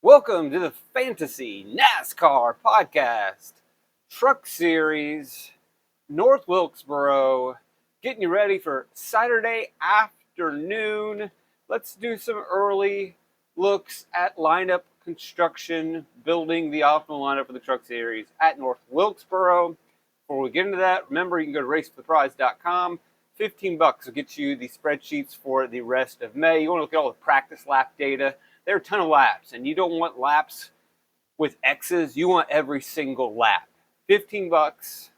Welcome to the Fantasy NASCAR Podcast, Truck Series, North Wilkesboro, getting you ready for Saturday afternoon. Let's do some early looks at lineup construction, building the optimal lineup for the Truck Series at North Wilkesboro. Before we get into that, remember you can go to racefortheprize.com. $15 will get you the spreadsheets for the rest of May. You want to look at all the practice lap data. There are a ton of laps, and you don't want laps with X's. You want every single lap. $15,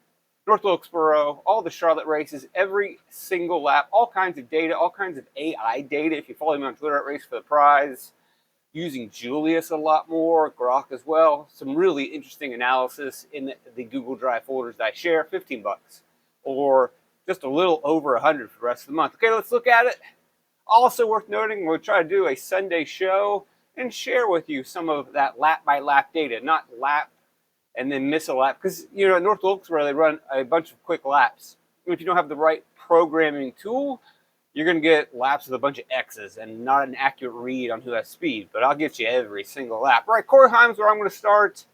North Wilkesboro, all the Charlotte races, every single lap, all kinds of data, all kinds of AI data. If you follow me on Twitter at Race for the Prize, using Julius a lot more, Grok as well. Some really interesting analysis in the Google Drive folders that I share. $15, or just a little over 100 for the rest of the month. Okay, let's look at it. Also worth noting, we'll try to do a Sunday show and share with you some of that lap-by-lap data, not lap and then miss a lap. Because, at North Wilkesboro, they run a bunch of quick laps. If you don't have the right programming tool, you're going to get laps with a bunch of X's and not an accurate read on who has speed. But I'll get you every single lap. All right, Corey Heim's where I'm going to start.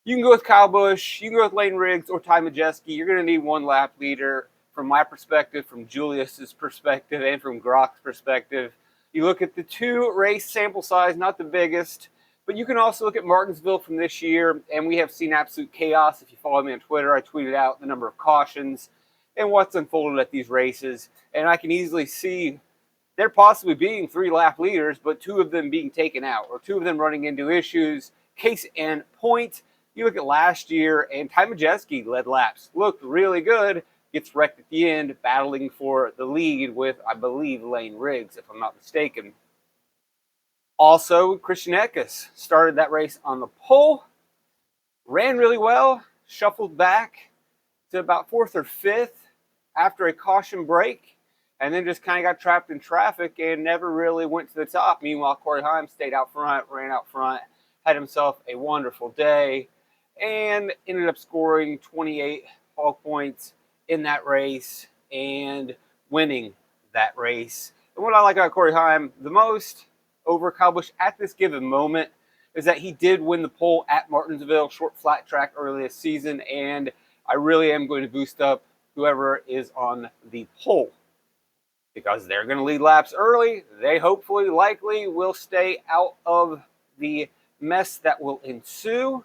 You can go with Kyle Busch, you can go with Lane Riggs or Ty Majeski. You're going to need one lap leader. From my perspective, from Julius's perspective, and from Grok's perspective. You look at the two race sample size, not the biggest, but you can also look at Martinsville from this year, and we have seen absolute chaos. If you follow me on Twitter, I tweeted out the number of cautions and what's unfolded at these races, and I can easily see there possibly being 3 lap leaders, but 2 of them being taken out, or 2 of them running into issues. Case in point, you look at last year, and Ty Majeski led laps. Looked really good. Gets wrecked at the end, battling for the lead with, I believe, Lane Riggs, if I'm not mistaken. Also, Christian Eckes started that race on the pole, ran really well, shuffled back to about 4th or 5th after a caution break, and then just kind of got trapped in traffic and never really went to the top. Meanwhile, Corey Heim stayed out front, ran out front, had himself a wonderful day, and ended up scoring 28 hog points in that race and winning that race. And what I like about Corey Heim the most over Kyle Busch at this given moment is that he did win the pole at Martinsville, short flat track early this season, and I really am going to boost up whoever is on the pole because they're going to lead laps early. They hopefully, likely will stay out of the mess that will ensue.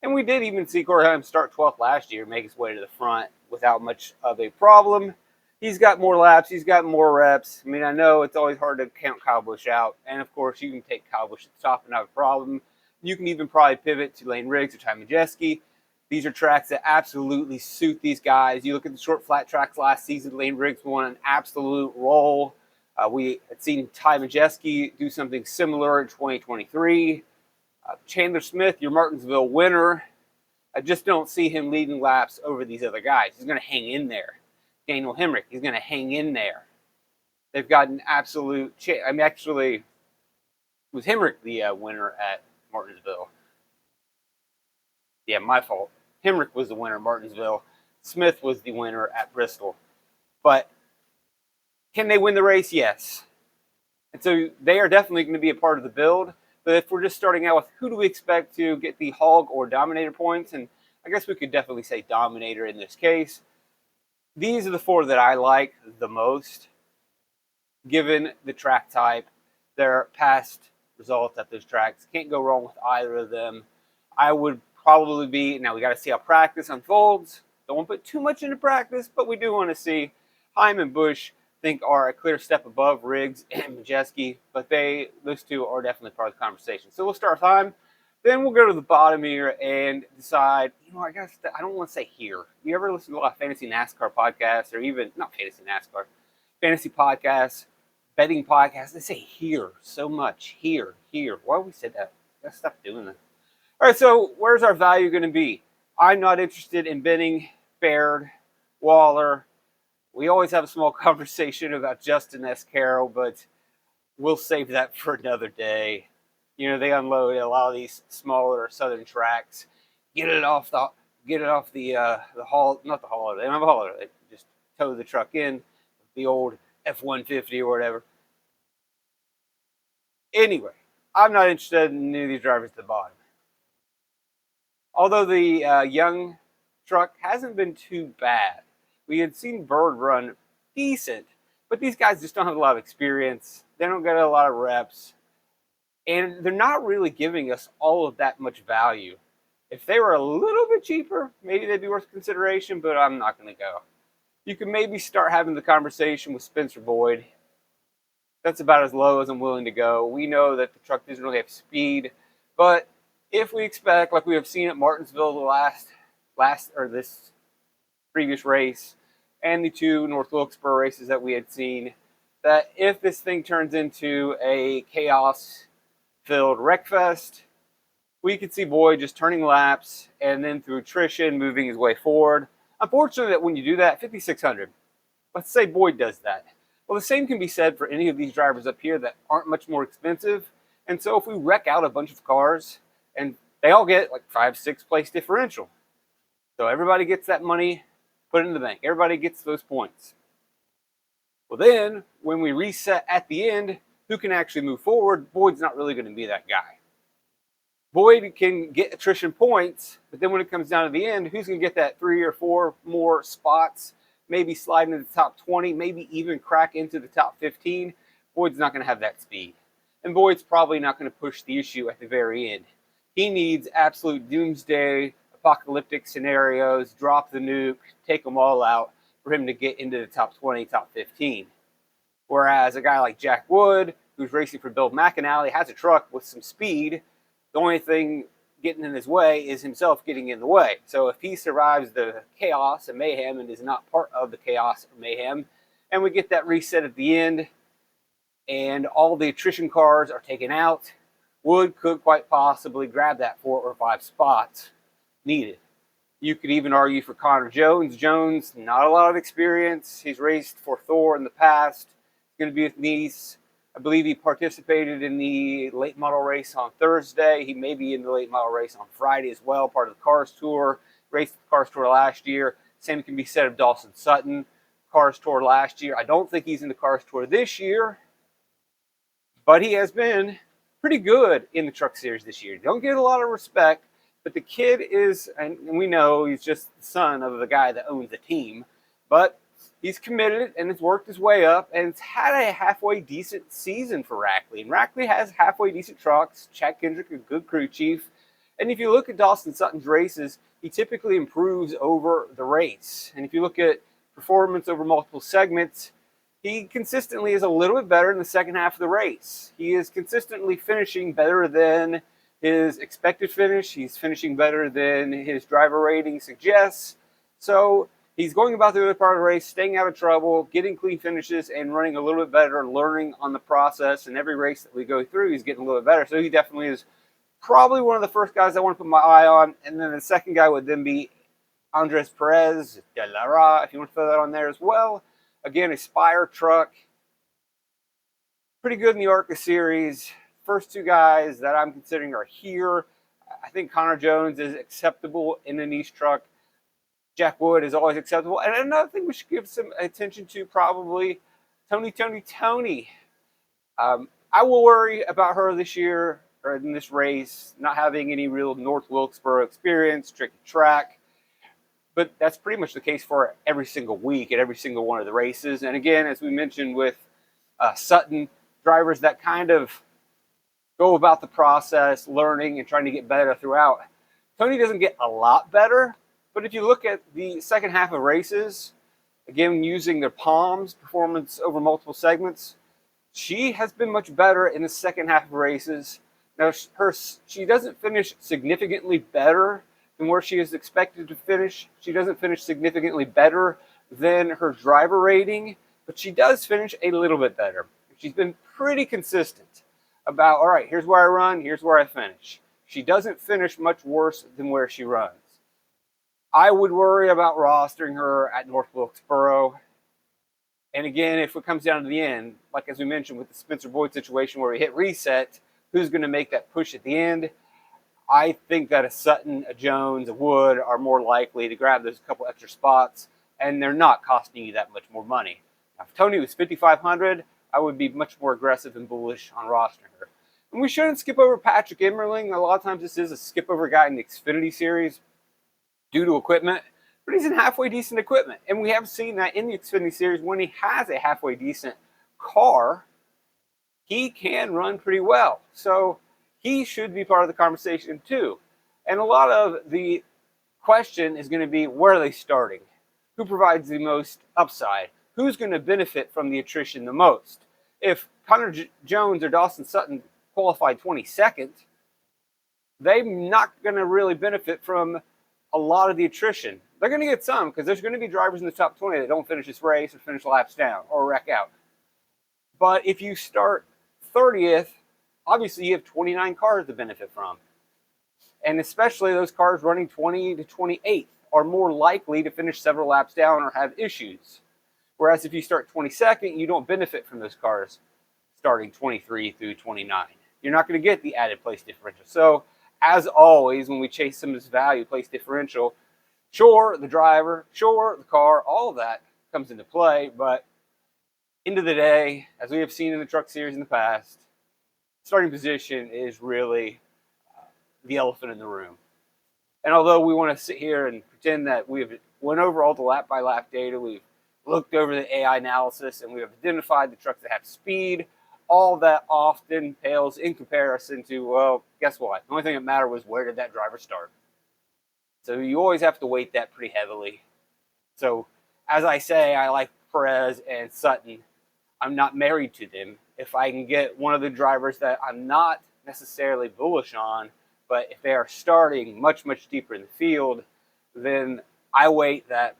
And we did even see Corey Heim start 12th last year, make his way to the front without much of a problem. He's got more laps. He's got more reps. I mean, I know it's always hard to count Kyle Busch out. And, of course, you can take Kyle Busch at the top and not have a problem. You can even probably pivot to Lane Riggs or Ty Majeski. These are tracks that absolutely suit these guys. You look at the short flat tracks last season, Lane Riggs won an absolute roll. We had seen Ty Majeski do something similar in 2023. Chandler Smith, your Martinsville winner. I just don't see him leading laps over these other guys. He's going to hang in there. Daniel Hemrick, he's going to hang in there. They've got an absolute actually, it was Hemrick the winner at Martinsville. Yeah, my fault. Hemrick was the winner at Martinsville. Smith was the winner at Bristol. But can they win the race? Yes. And so they are definitely going to be a part of the build. But if we're just starting out with who do we expect to get the hog or dominator points, and I guess we could definitely say dominator in this case, these are the 4 that I like the most, given the track type, their past results at those tracks. Can't go wrong with either of them. I would probably be, now we got to see how practice unfolds. Don't want to put too much into practice, but we do want to see Heim and Busch think are a clear step above Riggs and Majeski, but those 2 are definitely part of the conversation. So we'll start with Heim. Then we'll go to the bottom here and decide, I guess I don't want to say here. You ever listen to a lot of fantasy NASCAR podcasts, or even, not fantasy NASCAR, fantasy podcasts, betting podcasts? They say here so much. Here. Why we said that? Let's stop doing that. All right, so where's our value going to be? I'm not interested in betting Baird, Waller. We always have a small conversation about Justin S. Carroll, but we'll save that for another day. They unload a lot of these smaller southern tracks, get it off the haul, not the hauler. They don't have a hauler. They just tow the truck in, the old F-150 or whatever. Anyway, I'm not interested in any of these drivers at the bottom. Although the young truck hasn't been too bad. We had seen Bird run decent, but these guys just don't have a lot of experience. They don't get a lot of reps, and they're not really giving us all of that much value. If they were a little bit cheaper, maybe they'd be worth consideration, but I'm not going to go. You can maybe start having the conversation with Spencer Boyd. That's about as low as I'm willing to go. We know that the truck doesn't really have speed, but if we expect, like we have seen at Martinsville this previous race, and the two North Wilkesboro races that we had seen, that if this thing turns into a chaos-filled wreckfest, we could see Boyd just turning laps and then through attrition moving his way forward. Unfortunately, that when you do that, 5,600. Let's say Boyd does that. Well, the same can be said for any of these drivers up here that aren't much more expensive. And so if we wreck out a bunch of cars, and they all get like 5-6 place differential. So everybody gets that money put in the bank. Everybody gets those points. Well, then when we reset at the end, who can actually move forward? Boyd's not really going to be that guy. Boyd can get attrition points, but then when it comes down to the end, who's going to get that 3 or 4 more spots, maybe slide into the top 20, maybe even crack into the top 15? Boyd's not going to have that speed. And Boyd's probably not going to push the issue at the very end. He needs absolute doomsday, apocalyptic scenarios, drop the nuke, take them all out for him to get into the top 20, top 15. Whereas a guy like Jack Wood, who's racing for Bill McAnally, has a truck with some speed. The only thing getting in his way is himself getting in the way. So if he survives the chaos and mayhem and is not part of the chaos or mayhem, and we get that reset at the end, and all the attrition cars are taken out, Wood could quite possibly grab that 4 or 5 spots needed. You could even argue for Connor Jones. Jones, not a lot of experience. He's raced for Thor in the past. He's going to be with Nice. I believe he participated in the late model race on Thursday. He may be in the late model race on Friday as well, part of the Cars Tour. Raced the Cars Tour last year. Same can be said of Dawson Sutton. Cars Tour last year. I don't think he's in the Cars Tour this year, but he has been pretty good in the Truck Series this year. Don't get a lot of respect, but the kid is, and we know he's just the son of the guy that owns the team, but he's committed and has worked his way up and it's had a halfway decent season for Rackley. And Rackley has halfway decent trucks. Chad Kendrick, a good crew chief. And if you look at Dawson Sutton's races, he typically improves over the race. And if you look at performance over multiple segments, he consistently is a little bit better in the second half of the race. He is consistently finishing better than his expected finish. He's finishing better than his driver rating suggests. So he's going about the other part of the race, staying out of trouble, getting clean finishes, and running a little bit better, learning on the process. And every race that we go through, he's getting a little bit better. So he definitely is probably one of the first guys I want to put my eye on. And then the second guy would then be Andres Perez de Lara, if you want to throw that on there as well. Again, a Spire truck. Pretty good in the ARCA series. First two guys that I'm considering are here. I think Connor Jones is acceptable in a niche truck. Jack Wood is always acceptable. And another thing we should give some attention to, probably Tony. I will worry about her this year, or in this race, not having any real North Wilkesboro experience, tricky track. But that's pretty much the case for every single week at every single one of the races. And again, as we mentioned with Sutton, drivers that kind of go about the process, learning and trying to get better throughout. Tony doesn't get a lot better, but if you look at the second half of races, again, using their palms, performance over multiple segments, she has been much better in the second half of races. Now, she doesn't finish significantly better than where she is expected to finish. She doesn't finish significantly better than her driver rating, but she does finish a little bit better. She's been pretty consistent about, all right, here's where I run, here's where I finish. She doesn't finish much worse than where she runs. I would worry about rostering her at North Wilkesboro. And again, if it comes down to the end, like as we mentioned with the Spencer Boyd situation where we hit reset, who's going to make that push at the end? I think that a Sutton, a Jones, a Wood are more likely to grab those couple extra spots, and they're not costing you that much more money. Now, if Tony was $5,500, I would be much more aggressive and bullish on rostering her. And we shouldn't skip over Patrick Immerling. A lot of times this is a skip over guy in the Xfinity series due to equipment, but he's in halfway decent equipment. And we have seen that in the Xfinity series when he has a halfway decent car, he can run pretty well. So he should be part of the conversation too. And a lot of the question is going to be, where are they starting? Who provides the most upside? Who's going to benefit from the attrition the most? If Connor Jones or Dawson Sutton qualified 22nd, they're not going to really benefit from a lot of the attrition. They're going to get some because there's going to be drivers in the top 20 that don't finish this race or finish laps down or wreck out. But if you start 30th, obviously you have 29 cars to benefit from. And especially those cars running 20 to 28 are more likely to finish several laps down or have issues. Whereas if you start 22nd, you don't benefit from those cars starting 23 through 29. You're not going to get the added place differential. So, as always, when we chase some of this value place differential, sure, the driver, sure, the car, all of that comes into play. But end of the day, as we have seen in the Truck Series in the past, starting position is really the elephant in the room. And although we want to sit here and pretend that we've went over all the lap-by-lap data, we've looked over the AI analysis, and we've identified the trucks that have speed, all that often pales in comparison to, well, guess what? The only thing that mattered was where did that driver start. So you always have to weight that pretty heavily. So as I say, I like Perez and Sutton. I'm not married to them. If I can get one of the drivers that I'm not necessarily bullish on, but if they are starting much, much deeper in the field, then I weight that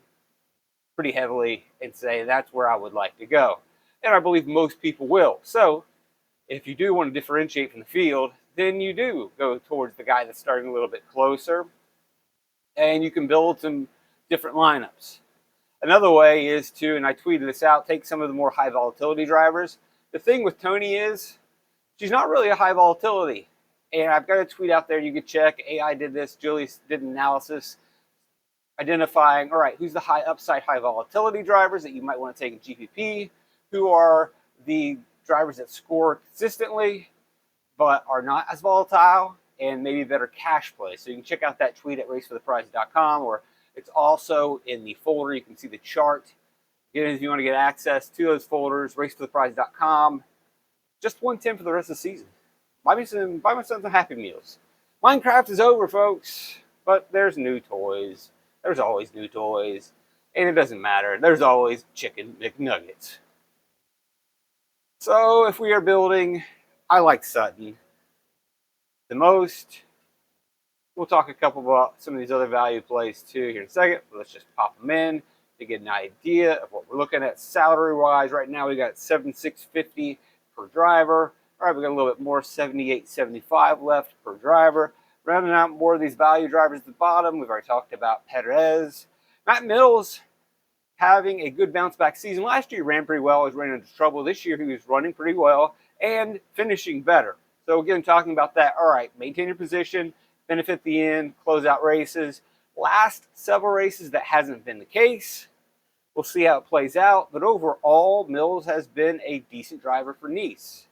pretty heavily and say that's where I would like to go. And I believe most people will. So if you do want to differentiate from the field, then you do go towards the guy that's starting a little bit closer, and you can build some different lineups. Another way is to, and I tweeted this out, take some of the more high volatility drivers. The thing with Tony is she's not really a high volatility. And I've got a tweet out there you can check. AI did this. Julius did an analysis identifying, all right, who's the high upside, high volatility drivers that you might want to take in GPP, who are the drivers that score consistently but are not as volatile and maybe better cash play. So you can check out that tweet at racefortheprize.com, or it's also in the folder. You can see the chart. Again, if you want to get access to those folders, racefortheprize.com. Just 110 for the rest of the season. Buy my son some Happy Meals. Minecraft is over, folks, but there's new toys. There's always new toys, and it doesn't matter. There's always chicken McNuggets. So if we are building, I like Sutton the most. We'll talk a couple about some of these other value plays too here in a second. But let's just pop them in to get an idea of what we're looking at salary-wise. Right now we got $76.50 per driver. All right, we got a little bit more, $78.75 left per driver. Rounding out more of these value drivers at the bottom, we've already talked about Perez. Matt Mills having a good bounce-back season. Last year he ran pretty well. He was running into trouble. This year he was running pretty well and finishing better. So again, talking about that, all right, maintain your position, benefit the end, close out races. Last several races, that hasn't been the case. We'll see how it plays out. But overall, Mills has been a decent driver for Nice.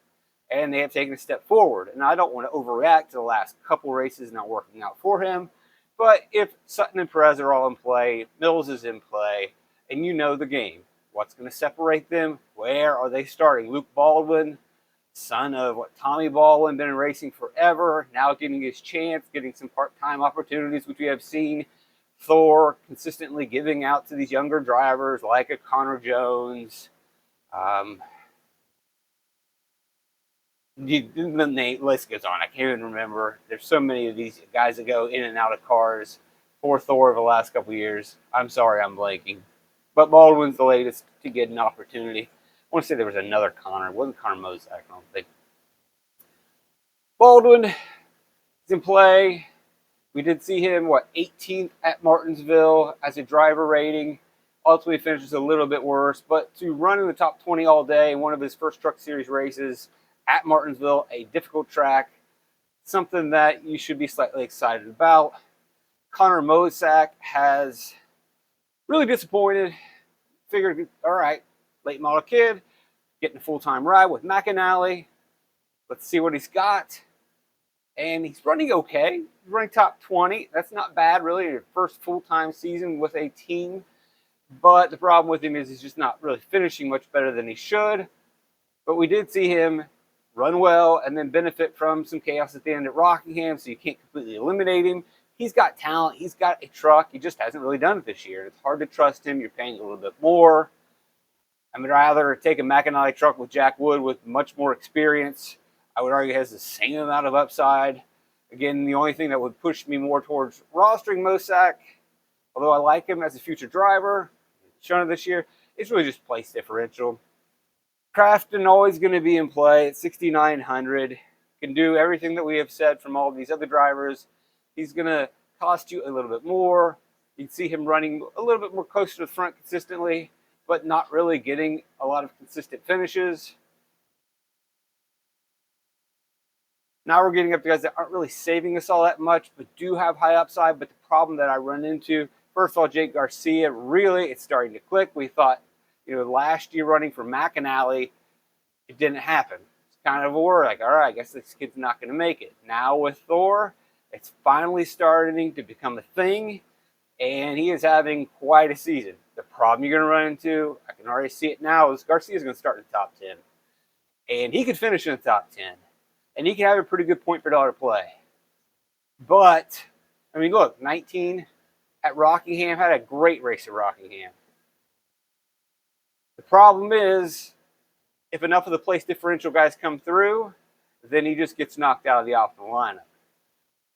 And they have taken a step forward. And I don't want to overreact to the last couple races not working out for him. But if Sutton and Perez are all in play, Mills is in play, and you know the game. What's going to separate them? Where are they starting? Luke Baldwin, son of Tommy Baldwin, been in racing forever, now getting his chance, getting some part-time opportunities, which we have seen Thor consistently giving out to these younger drivers like a Connor Jones. The list goes on. I can't even remember. There's so many of these guys that go in and out of cars for Thor over the last couple of years. I'm sorry I'm blanking. But Baldwin's the latest to get an opportunity. I want to say there was another Connor. It wasn't Connor Mozak, I don't think. Baldwin is in play. We did see him, 18th at Martinsville as a driver rating. Ultimately finishes a little bit worse. But to run in the top 20 all day in one of his first Truck Series races at Martinsville, a difficult track, something that you should be slightly excited about. Connor Mozak has really disappointed. Figured, all right, late model kid, getting a full-time ride with McAnally. Let's see what he's got. And he's running okay. He's running top 20. That's not bad, really, in your first full-time season with a team. But the problem with him is he's just not really finishing much better than he should. But we did see him run well and then benefit from some chaos at the end at Rockingham, so you can't completely eliminate him. He's got talent. He's got a truck. He just hasn't really done it this year. It's hard to trust him. You're paying a little bit more. I would rather take a McAnally truck with Jack Wood with much more experience. I would argue he has the same amount of upside. Again, the only thing that would push me more towards rostering Mosak, although I like him as a future driver, shown it this year, it's really just place differential. Craftsman always going to be in play at 6,900. Can do everything that we have said from all these other drivers. He's going to cost you a little bit more. You can see him running a little bit more close to the front consistently, but not really getting a lot of consistent finishes. Now we're getting up to guys that aren't really saving us all that much, but do have high upside. But the problem that I run into, first of all, Jake Garcia, really, it's starting to click. We thought, last year running for McAnally, it didn't happen. It's kind of a worry, like, all right, I guess this kid's not going to make it. Now with Thor, it's finally starting to become a thing, and he is having quite a season. The problem you're going to run into, I can already see it now, is Garcia's going to start in the top 10. And he could finish in the top 10. And he can have a pretty good point per dollar play. But, look, 19 at Rockingham, had a great race at Rockingham. The problem is, if enough of the place differential guys come through, then he just gets knocked out of the optimal lineup.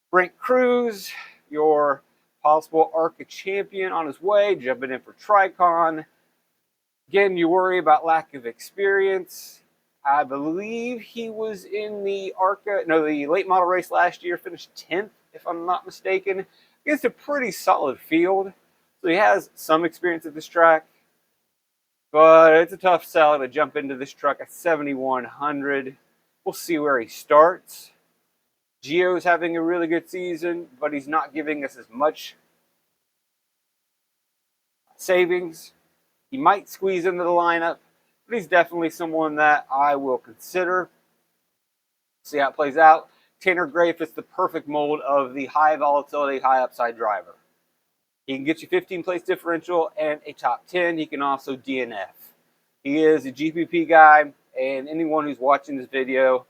Brent Cruz, your possible ARCA champion on his way, jumping in for Tricon. Again, you worry about lack of experience. I believe he was in the the late model race last year, finished 10th, if I'm not mistaken, against a pretty solid field. So he has some experience at this track, but it's a tough sell to jump into this truck at 7,100. We'll see where he starts. Gio's having a really good season, but he's not giving us as much savings. He might squeeze into the lineup, but he's definitely someone that I will consider. See how it plays out. Tanner Gray fits the perfect mold of the high volatility, high upside driver. He can get you 15 place differential and a top 10. He can also DNF. He is a GPP guy, and anyone who's watching this video,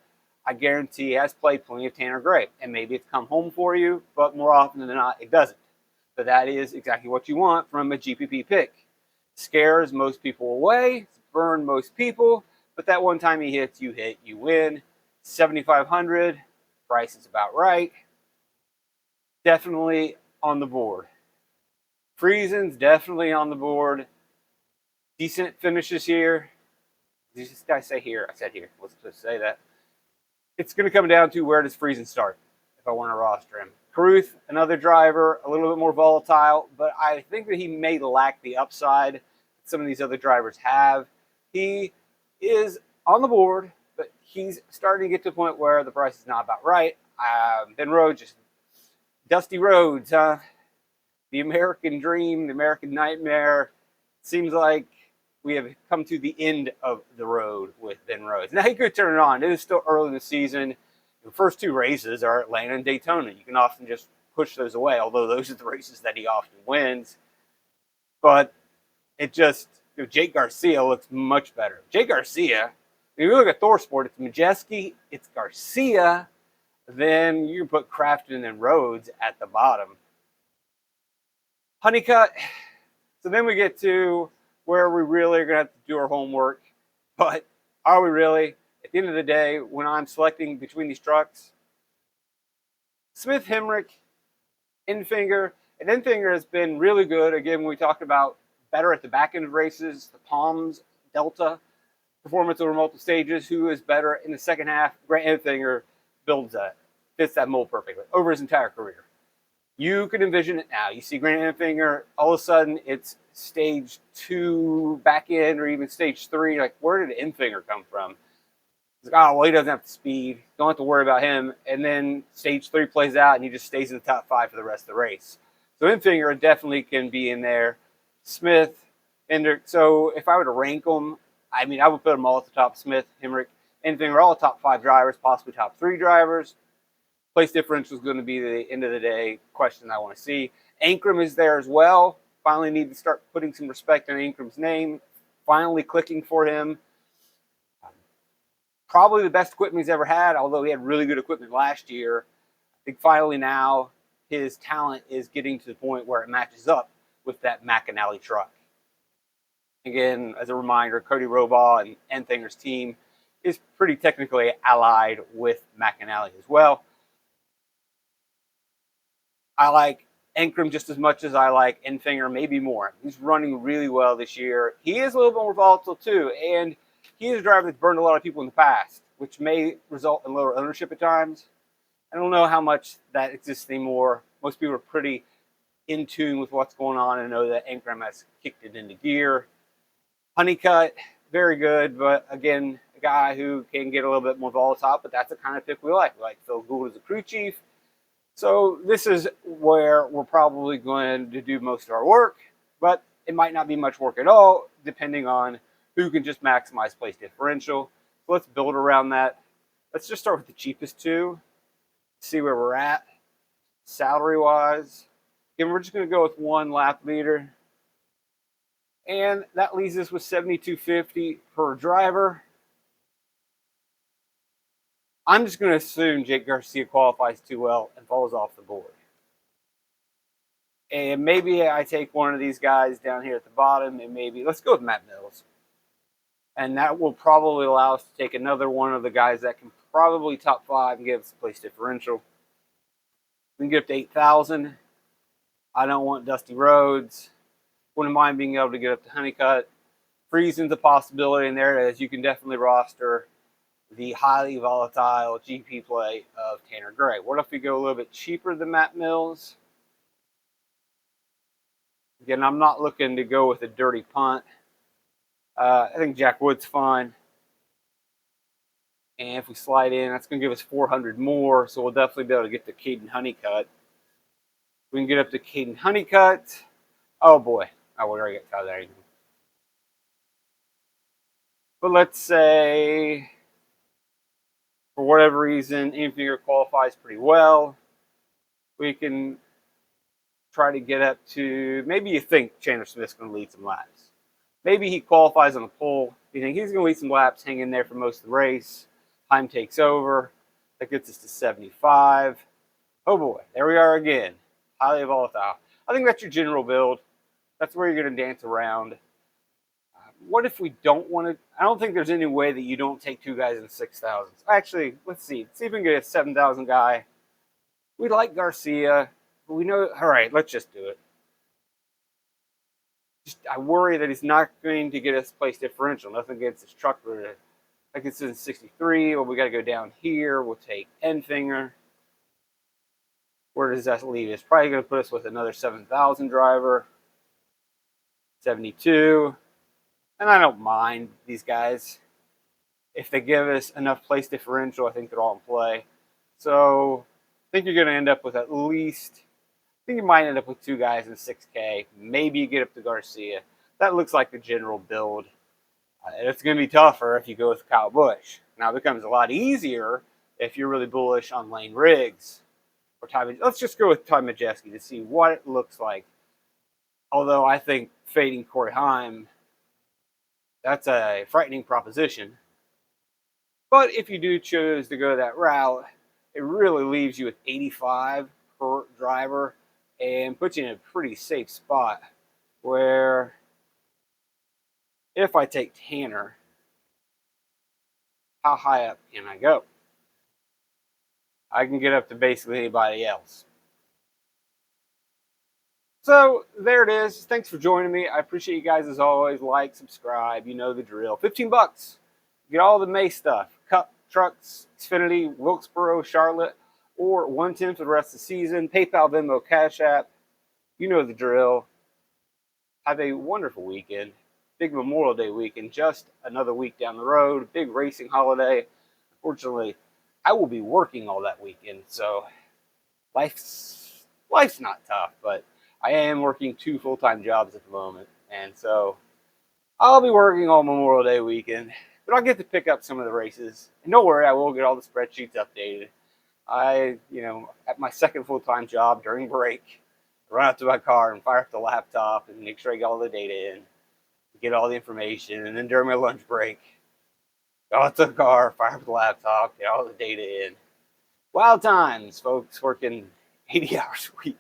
I guarantee has played plenty of Tanner Gray. And maybe it's come home for you, but more often than not, it doesn't. But that is exactly what you want from a GPP pick. Scares most people away, burn most people, but that one time he hits, you hit, you win. 7,500, price is about right. Definitely on the board. Friesen's definitely on the board. Decent finishes here. Did I say here? I said here. I wasn't supposed to say that. It's going to come down to where does Friesen start if I want to roster him. Caruth, another driver, a little bit more volatile, but I think that he may lack the upside that some of these other drivers have. He is on the board, but he's starting to get to the point where the price is not about right. Ben Rhodes, just dusty roads, huh? The American dream, the American nightmare. Seems like we have come to the end of the road with Ben Rhodes. Now, he could turn it on. It is still early in the season. The first two races are Atlanta and Daytona. You can often just push those away, although those are the races that he often wins. But it just, Jake Garcia looks much better. Jake Garcia, if you look at ThorSport, it's Majeski, it's Garcia, then you put Craftsman and Rhodes at the bottom. Honeycutt, so then we get to where we really are going to have to do our homework. But are we really? At the end of the day, when I'm selecting between these trucks, Smith, Hemrick, Enfinger, and Enfinger has been really good. Again, when we talked about better at the back end of races, the Palms, Delta, performance over multiple stages, who is better in the second half. Grant Enfinger fits that mold perfectly over his entire career. You can envision it now. You see Grant Enfinger, all of a sudden it's stage 2 back end or even stage 3. Like, where did Enfinger come from? It's like, oh, well, he doesn't have the speed. Don't have to worry about him. And then stage 3 plays out and he just stays in the top 5 for the rest of the race. So Enfinger definitely can be in there. Smith, Hendrick. So if I were to rank them, I would put them all at the top. Smith, Hemrick, anything are all top 5 drivers, possibly top 3 drivers. Place differential is going to be the end of the day question I want to see. Ankrum is there as well. Finally need to start putting some respect on Ankrum's name. Finally clicking for him. Probably the best equipment he's ever had, although he had really good equipment last year. I think finally now his talent is getting to the point where it matches up with that McAnally truck. Again, as a reminder, Cody Robaugh and Enthinger's team is pretty technically allied with McAnally as well. I like Ankrum just as much as I like Enthinger, maybe more. He's running really well this year. He is a little bit more volatile too, and he is a driver that's burned a lot of people in the past, which may result in lower ownership at times. I don't know how much that exists anymore. Most people are pretty in tune with what's going on and know that Ankrum has kicked it into gear. Honeycutt, very good, but again, a guy who can get a little bit more volatile, but that's the kind of pick we like. We like Phil Gould as a crew chief. So this is where we're probably going to do most of our work, but it might not be much work at all, depending on who can just maximize place differential. So let's build around that. Let's just start with the cheapest two, see where we're at, salary-wise. Again, we're just going to go with one lap leader. And that leaves us with $7,250 per driver. I'm just going to assume Jake Garcia qualifies too well and falls off the board. And maybe I take one of these guys down here at the bottom, and maybe let's go with Matt Mills. And that will probably allow us to take another one of the guys that can probably top 5 and give us a place differential. We can get up to 8,000. I don't want Dusty Rhodes. Wouldn't mind being able to get up to Honeycutt. Frieson's a possibility in there, as you can definitely roster the highly volatile GP play of Tanner Gray. What if we go a little bit cheaper than Matt Mills? Again, I'm not looking to go with a dirty punt. I think Jack Wood's fine. And if we slide in, that's going to give us 400 more, so we'll definitely be able to get to Caden Honeycutt. We can get up to Caden Honeycutt. Oh, boy. Oh, we already got Tyler. But let's say, for whatever reason, Enthinger qualifies pretty well. We can try to get up to, maybe you think Chandler Smith's going to lead some laps. Maybe he qualifies on the pole. You think he's going to lead some laps, hang in there for most of the race. Time takes over. That gets us to 75. Oh boy, there we are again. Highly volatile. I think that's your general build. That's where you're going to dance around. What if we don't want to? I don't think there's any way that you don't take two guys in the 6,000s. Actually, let's see. See if we can get a 7,000 guy. We like Garcia, but we know. All right, let's just do it. I worry that he's not going to get us place differential. Nothing against his truck. Like it's in 63. Well, we got to go down here. We'll take Enthinger. Where does that leave us? Probably going to put us with another 7,000 driver. 72. And I don't mind these guys. If they give us enough place differential, I think they're all in play. So I think you're going to end up with at least, I think you might end up with two guys in 6K. Maybe you get up to Garcia. That looks like the general build. It's going to be tougher if you go with Kyle Busch. Now it becomes a lot easier if you're really bullish on Lane Riggs. Or Ty. Let's just go with Ty Majeski to see what it looks like. Although I think fading Corey Heim, that's a frightening proposition. But if you do choose to go that route, it really leaves you with 85 per driver and puts you in a pretty safe spot where if I take Tanner, how high up can I go? I can get up to basically anybody else. So there it is. Thanks for joining me. I appreciate you guys as always. Like, subscribe. You know the drill. $15. Get all the May stuff. Cup, trucks, Xfinity, Wilkesboro, Charlotte, or 1/10 for the rest of the season. PayPal, Venmo, Cash App. You know the drill. Have a wonderful weekend. Big Memorial Day weekend. Just another week down the road. Big racing holiday. Unfortunately, I will be working all that weekend, so life's not tough, but I am working 2 full-time jobs at the moment, and so I'll be working all Memorial Day weekend. but I'll get to pick up some of the races. And don't worry, I will get all the spreadsheets updated. At my second full-time job during break, I run out to my car and fire up the laptop and make sure I get all the data in, get all the information. And then during my lunch break, go out to the car, fire up the laptop, get all the data in. Wild times, folks, working 80 hours a week.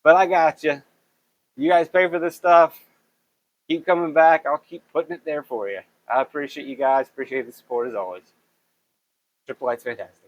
But I got you. You guys pay for this stuff. Keep coming back. I'll keep putting it there for you. I appreciate you guys. Appreciate the support as always. Triple Light's fantastic.